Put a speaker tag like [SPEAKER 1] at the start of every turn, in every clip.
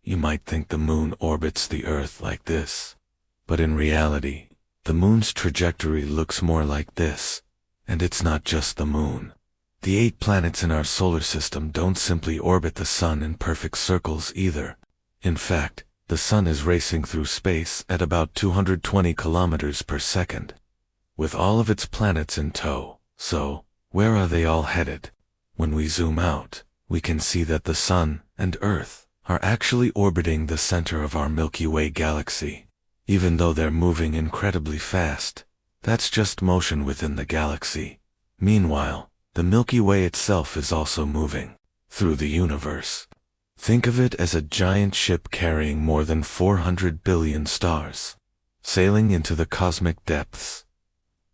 [SPEAKER 1] you might think the moon orbits the Earth like this. But in reality, the moon's trajectory looks more like this. And it's not just the moon. The 8 planets in our solar system don't simply orbit the sun in perfect circles either. In fact, the sun is racing through space at about 220 kilometers per second, with all of its planets in tow. So, where are they all headed? When we zoom out, we can see that the sun and Earth are actually orbiting the center of our Milky Way galaxy. Even though they're moving incredibly fast, that's just motion within the galaxy. Meanwhile, the Milky Way itself is also moving through the universe. Think of it as a giant ship carrying more than 400 billion stars, sailing into the cosmic depths.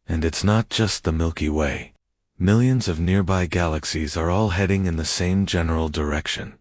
[SPEAKER 1] And it's not just the Milky Way. Millions of nearby galaxies are all heading in the same general direction.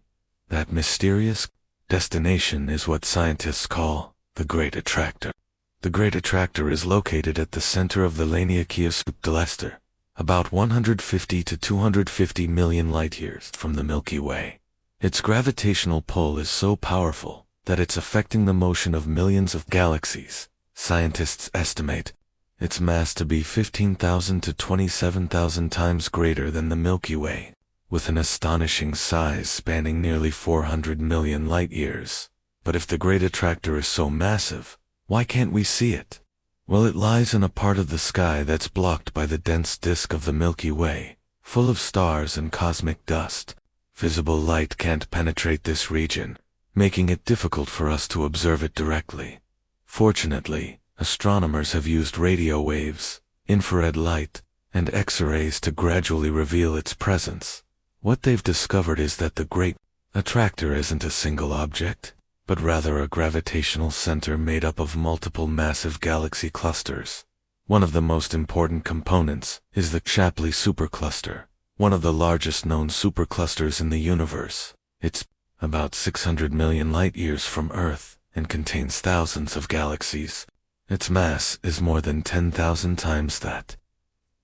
[SPEAKER 1] That mysterious destination is what scientists call the Great Attractor. The Great Attractor is located at the center of the Laniakea Galactic, about 150 to 250 million light-years from the Milky Way. Its gravitational pull is so powerful that it's affecting the motion of millions of galaxies. Scientists estimate its mass to be 15,000 to 27,000 times greater than the Milky Way, with an astonishing size spanning nearly 400 million light-years. But if the Great Attractor is so massive, why can't we see it? Well, it lies in a part of the sky that's blocked by the dense disk of the Milky Way, full of stars and cosmic dust. Visible light can't penetrate this region, making it difficult for us to observe it directly. Fortunately, astronomers have used radio waves, infrared light, and X-rays to gradually reveal its presence. What they've discovered is that the Great Attractor isn't a single object, but rather a gravitational center made up of multiple massive galaxy clusters. One of the most important components is the Shapley supercluster, one of the largest known superclusters in the universe. It's about 600 million light-years from Earth and contains thousands of galaxies. Its mass is more than 10,000 times that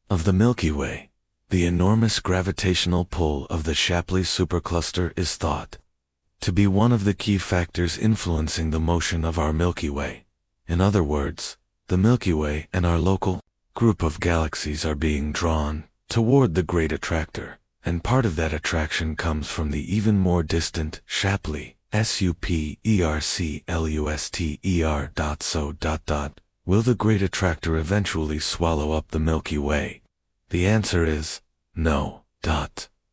[SPEAKER 1] of the Milky Way. The enormous gravitational pull of the Shapley supercluster is thought to be one of the key factors influencing the motion of our Milky Way. In other words, the Milky Way and our local group of galaxies are being drawn toward the Great Attractor, and part of that attraction comes from the even more distant Shapley, supercluster. Will the Great Attractor eventually swallow up the Milky Way? The answer is no.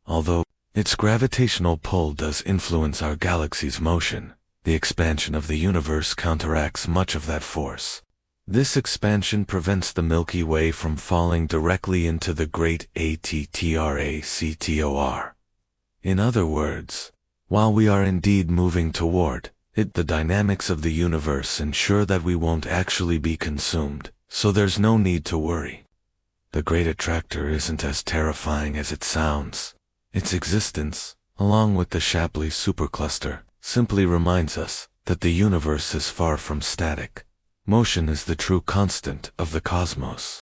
[SPEAKER 1] Although its gravitational pull does influence our galaxy's motion, the expansion of the universe counteracts much of that force. This expansion prevents the Milky Way from falling directly into the Great Attractor. In other words, while we are indeed moving toward it, the dynamics of the universe ensure that we won't actually be consumed, so there's no need to worry. The Great Attractor isn't as terrifying as it sounds. Its existence, along with the Shapley supercluster, simply reminds us that the universe is far from static. Motion is the true constant of the cosmos.